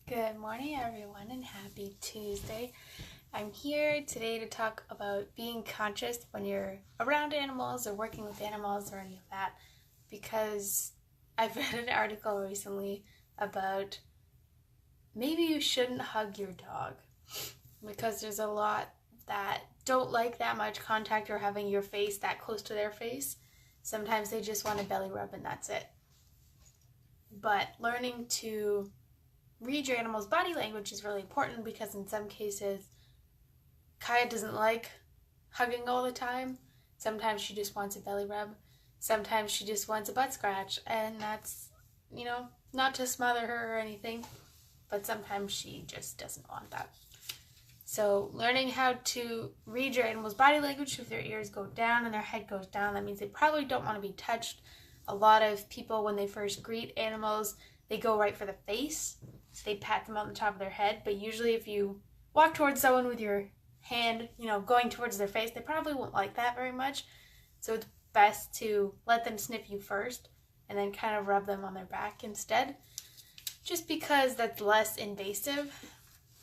Good morning, everyone, and happy Tuesday. I'm here today to talk about being conscious when you're around animals or working with animals or any of that, because I've read an article recently about maybe you shouldn't hug your dog because there's a lot that don't like that much contact or having your face that close to their face. Sometimes they just want a belly rub and that's it. But learning to read your animal's body language is really important because in some cases, Kaya doesn't like hugging all the time. Sometimes she just wants a belly rub. Sometimes she just wants a butt scratch. And that's, not to smother her or anything, but sometimes she just doesn't want that. So learning how to read your animal's body language, if their ears go down and their head goes down, that means they probably don't want to be touched. A lot of people, when they first greet animals, they go right for the face. They pat them on the top of their head, but usually if you walk towards someone with your hand, going towards their face, they probably won't like that very much. So it's best to let them sniff you first and then kind of rub them on their back instead, just because that's less invasive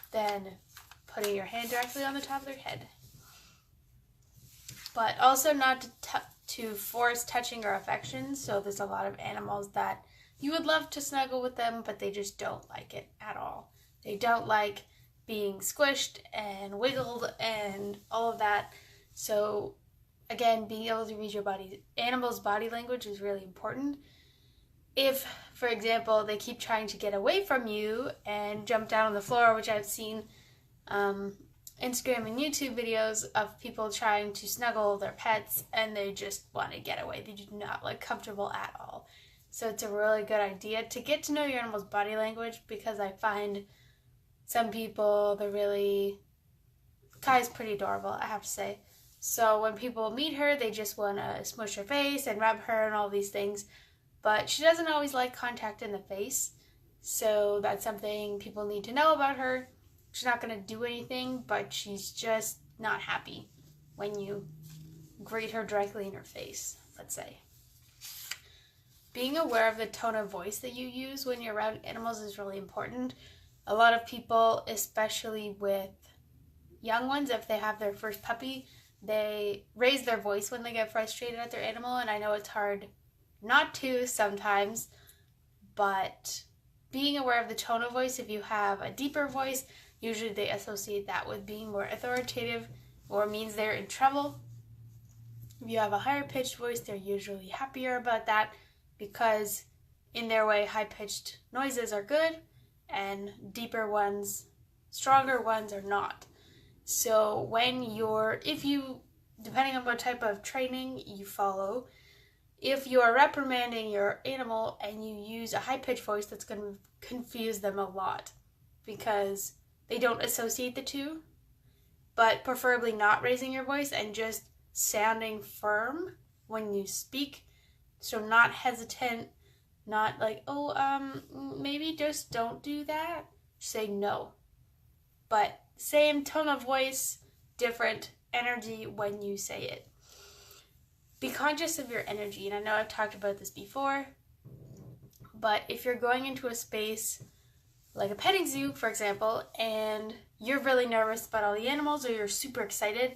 than putting your hand directly on the top of their head. But also not to force touching or affection. So there's a lot of animals that you would love to snuggle with them, but they just don't like it at all. They don't like being squished and wiggled and all of that. So again, being able to read your animal's body language is really important. If, for example, they keep trying to get away from you and jump down on the floor, which I've seen Instagram and YouTube videos of people trying to snuggle their pets and they just want to get away. They do not look comfortable at all. So it's a really good idea to get to know your animal's body language, because I find some people, Kai's pretty adorable, I have to say. So when people meet her, they just want to smush her face and rub her and all these things. But she doesn't always like contact in the face. So that's something people need to know about her. She's not going to do anything, but she's just not happy when you greet her directly in her face, let's say. Being aware of the tone of voice that you use when you're around animals is really important. A lot of people, especially with young ones, if they have their first puppy, they raise their voice when they get frustrated at their animal, and I know it's hard not to sometimes, but being aware of the tone of voice, if you have a deeper voice, usually they associate that with being more authoritative or means they're in trouble. If you have a higher pitched voice, they're usually happier about that, because in their way, high-pitched noises are good and deeper ones, stronger ones are not. So depending on what type of training you follow, if you are reprimanding your animal and you use a high-pitched voice, that's going to confuse them a lot because they don't associate the two, but preferably not raising your voice and just sounding firm when you speak. So not hesitant, not like, maybe just don't do that. Say no. But same tone of voice, different energy when you say it. Be conscious of your energy. And I know I've talked about this before, but if you're going into a space like a petting zoo, for example, and you're really nervous about all the animals or you're super excited,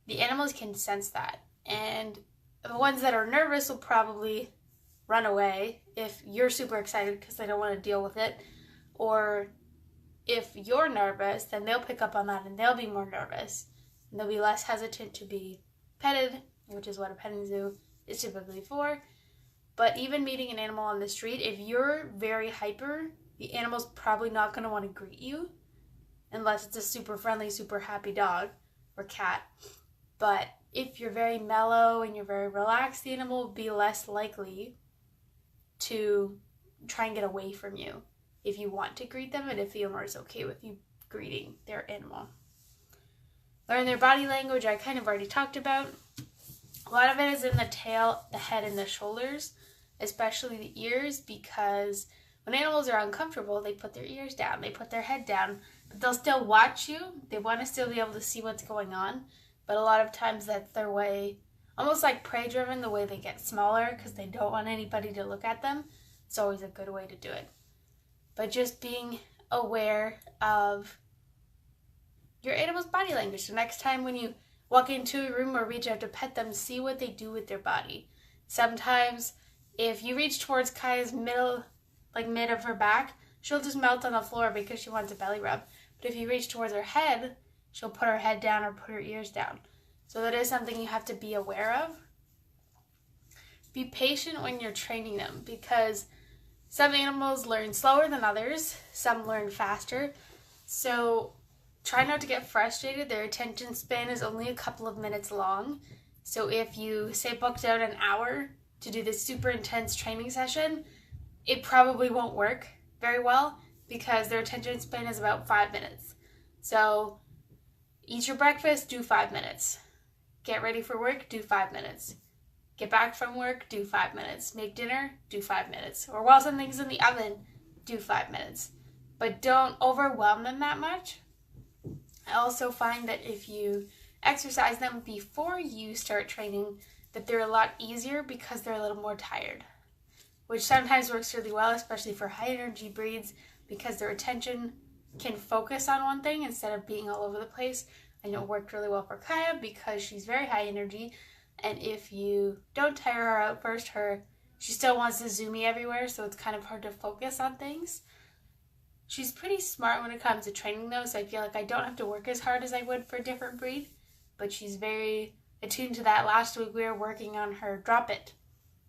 the animals can sense that. And the ones that are nervous will probably run away if you're super excited because they don't want to deal with it. Or if you're nervous, then they'll pick up on that and they'll be more nervous. And they'll be less hesitant to be petted, which is what a petting zoo is typically for. But even meeting an animal on the street, if you're very hyper, the animal's probably not going to want to greet you unless it's a super friendly, super happy dog or cat. But if you're very mellow and you're very relaxed, the animal will be less likely to try and get away from you if you want to greet them and if the owner is okay with you greeting their animal. Learn their body language, I kind of already talked about. A lot of it is in the tail, the head, and the shoulders, especially the ears, because when animals are uncomfortable, they put their ears down, they put their head down, but they'll still watch you. They want to still be able to see what's going on. But a lot of times that's their way, almost like prey-driven, the way they get smaller because they don't want anybody to look at them. It's always a good way to do it. But just being aware of your animal's body language. The next time when you walk into a room or reach out to pet them, see what they do with their body. Sometimes if you reach towards Kaya's mid of her back, she'll just melt on the floor because she wants a belly rub. But if you reach towards her head, she'll put her head down or put her ears down. So that is something you have to be aware of. Be patient when you're training them, because some animals learn slower than others, some learn faster. So try not to get frustrated. Their attention span is only a couple of minutes long. So if you, say, booked out an hour to do this super intense training session, it probably won't work very well because their attention span is about 5 minutes. So eat your breakfast, do 5 minutes. Get ready for work, do 5 minutes. Get back from work, do 5 minutes. Make dinner, do 5 minutes. Or while something's in the oven, do 5 minutes. But don't overwhelm them that much. I also find that if you exercise them before you start training, that they're a lot easier because they're a little more tired, which sometimes works really well, especially for high energy breeds, because their attention can focus on one thing instead of being all over the place. I know it worked really well for Kaya because she's very high energy, and if you don't tire her out first, she still wants to zoom me everywhere, so it's kind of hard to focus on things. She's pretty smart when it comes to training though, so I feel like I don't have to work as hard as I would for a different breed, but she's very attuned to that. Last week we were working on her drop it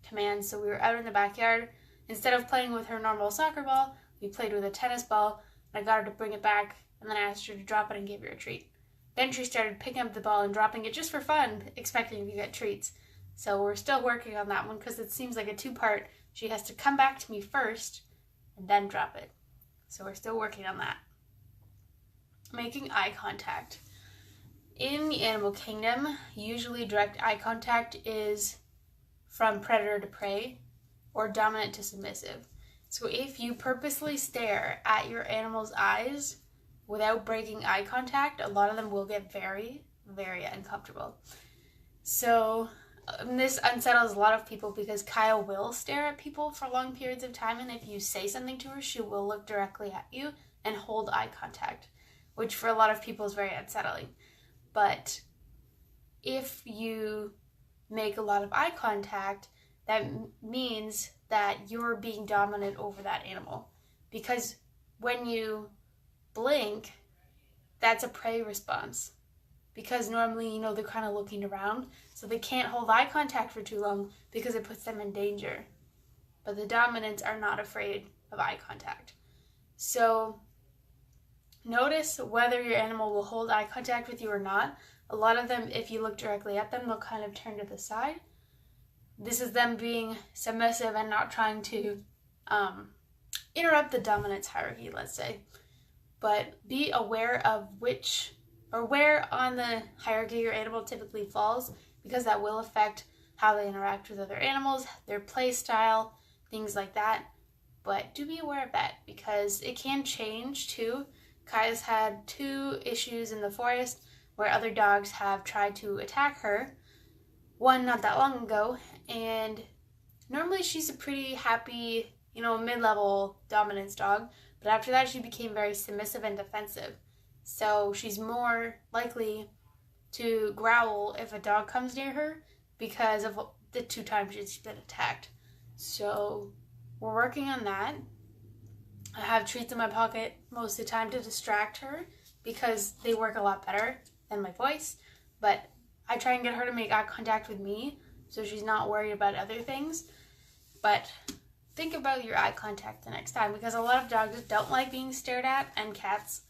command, so we were out in the backyard. Instead of playing with her normal soccer ball, we played with a tennis ball, and I got her to bring it back, and then I asked her to drop it and gave her a treat. Then she started picking up the ball and dropping it just for fun, expecting to get treats. So we're still working on that one because it seems like a two-part. She has to come back to me first and then drop it. So we're still working on that. Making eye contact. In the animal kingdom, usually direct eye contact is from predator to prey or dominant to submissive. So if you purposely stare at your animal's eyes without breaking eye contact, a lot of them will get very, very uncomfortable. So this unsettles a lot of people because Kaya will stare at people for long periods of time, and if you say something to her, she will look directly at you and hold eye contact, which for a lot of people is very unsettling. But if you make a lot of eye contact, that means that you're being dominant over that animal. Because when you blink, that's a prey response. Because normally, they're kind of looking around, so they can't hold eye contact for too long because it puts them in danger. But the dominants are not afraid of eye contact. So notice whether your animal will hold eye contact with you or not. A lot of them, if you look directly at them, they'll kind of turn to the side. This is them being submissive and not trying to interrupt the dominance hierarchy, let's say. But be aware of where on the hierarchy your animal typically falls, because that will affect how they interact with other animals, their play style, things like that. But do be aware of that because it can change too. Kaya's had 2 issues in the forest where other dogs have tried to attack her. One not that long ago, and normally she's a pretty happy, mid-level dominance dog, but after that she became very submissive and defensive. So she's more likely to growl if a dog comes near her because of the 2 times she's been attacked. So we're working on that. I have treats in my pocket most of the time to distract her because they work a lot better than my voice, but I try and get her to make eye contact with me so she's not worried about other things. But think about your eye contact the next time, because a lot of dogs don't like being stared at, and cats,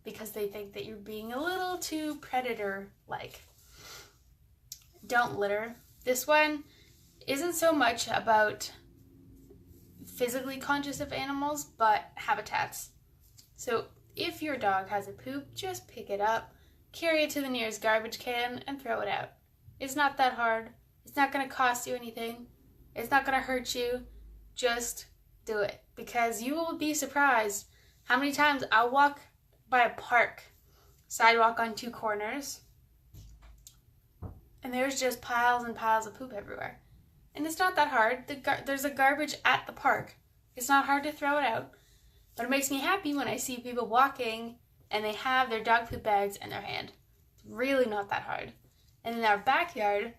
because they think that you're being a little too predator-like. Don't litter. This one isn't so much about physically conscious of animals, but habitats. So if your dog has a poop, just pick it up, carry it to the nearest garbage can, and throw it out. It's not that hard. It's not going to cost you anything. It's not going to hurt you. Just do it, because you will be surprised how many times I'll walk by a park, sidewalk on 2 corners, and there's just piles and piles of poop everywhere. And it's not that hard. There's a garbage at the park. It's not hard to throw it out. But it makes me happy when I see people walking and they have their dog poop bags in their hand. It's really not that hard. And in our backyard,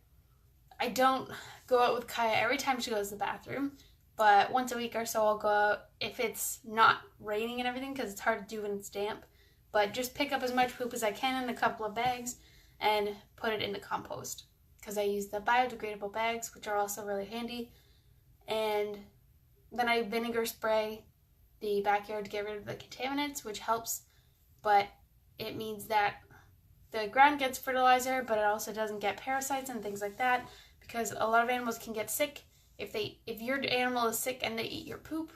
I don't go out with Kaya every time she goes to the bathroom, but once a week or so I'll go out if it's not raining and everything, because it's hard to do when it's damp. But just pick up as much poop as I can in a couple of bags and put it in the compost, because I use the biodegradable bags, which are also really handy. And then I vinegar spray the backyard to get rid of the contaminants, which helps, but it means that the ground gets fertilizer, but it also doesn't get parasites and things like that, because a lot of animals can get sick. If your animal is sick and they eat your poop,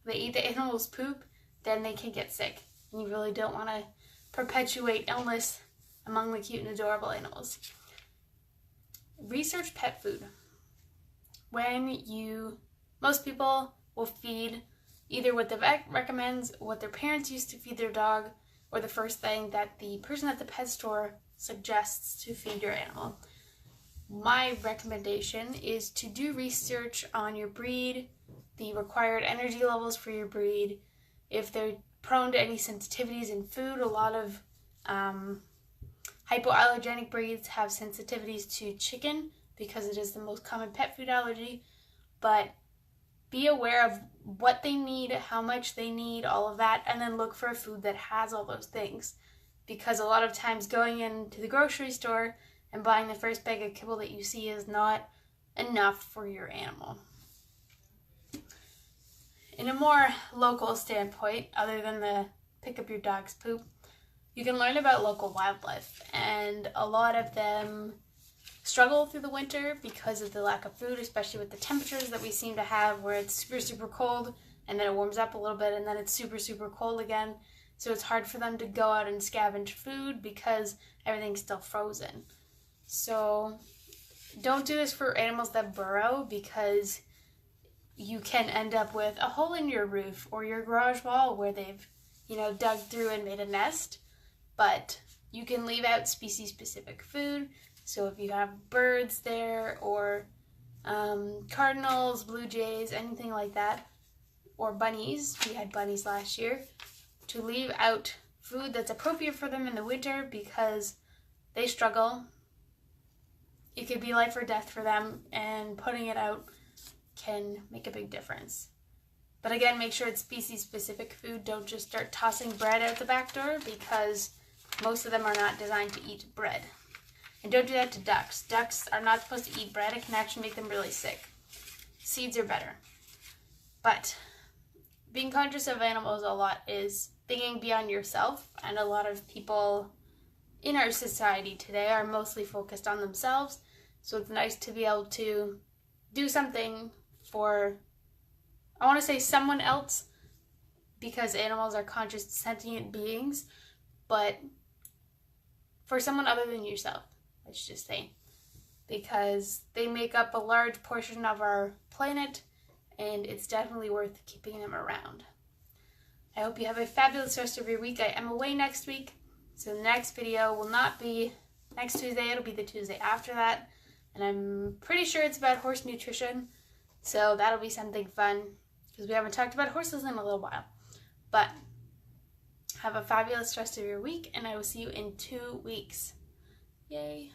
they eat the animal's poop, then they can get sick. And you really don't want to perpetuate illness among the cute and adorable animals. Research pet food. Most people will feed either what the vet recommends, what their parents used to feed their dog, or the first thing that the person at the pet store suggests to feed your animal. My recommendation is to do research on your breed, the required energy levels for your breed, if they're prone to any sensitivities in food. A lot of hypoallergenic breeds have sensitivities to chicken because it is the most common pet food allergy, but be aware of what they need, how much they need, all of that, and then look for a food that has all those things. Because a lot of times going into the grocery store and buying the first bag of kibble that you see is not enough for your animal. In a more local standpoint, other than the pick up your dog's poop, you can learn about local wildlife, and a lot of them struggle through the winter because of the lack of food, especially with the temperatures that we seem to have, where it's super, super cold and then it warms up a little bit and then it's super, super cold again. So it's hard for them to go out and scavenge food because everything's still frozen. So don't do this for animals that burrow, because you can end up with a hole in your roof or your garage wall where they've, dug through and made a nest. But you can leave out species-specific food. So if you have birds there, or cardinals, blue jays, anything like that, or bunnies, we had bunnies last year, to leave out food that's appropriate for them in the winter because they struggle. It could be life or death for them, and putting it out can make a big difference. But again, make sure it's species-specific food. Don't just start tossing bread out the back door, because most of them are not designed to eat bread. And don't do that to ducks. Ducks are not supposed to eat bread. It can actually make them really sick. Seeds are better. But being conscious of animals a lot is thinking beyond yourself. And a lot of people in our society today are mostly focused on themselves. So it's nice to be able to do something for, I want to say someone else, because animals are conscious, sentient beings, but for someone other than yourself, let's just say, because they make up a large portion of our planet, and it's definitely worth keeping them around. I hope you have a fabulous rest of your week. I am away next week, so the next video will not be next Tuesday, it'll be the Tuesday after that, and I'm pretty sure it's about horse nutrition, so that'll be something fun, because we haven't talked about horses in a little while. But have a fabulous rest of your week, and I will see you in 2 weeks. Yay!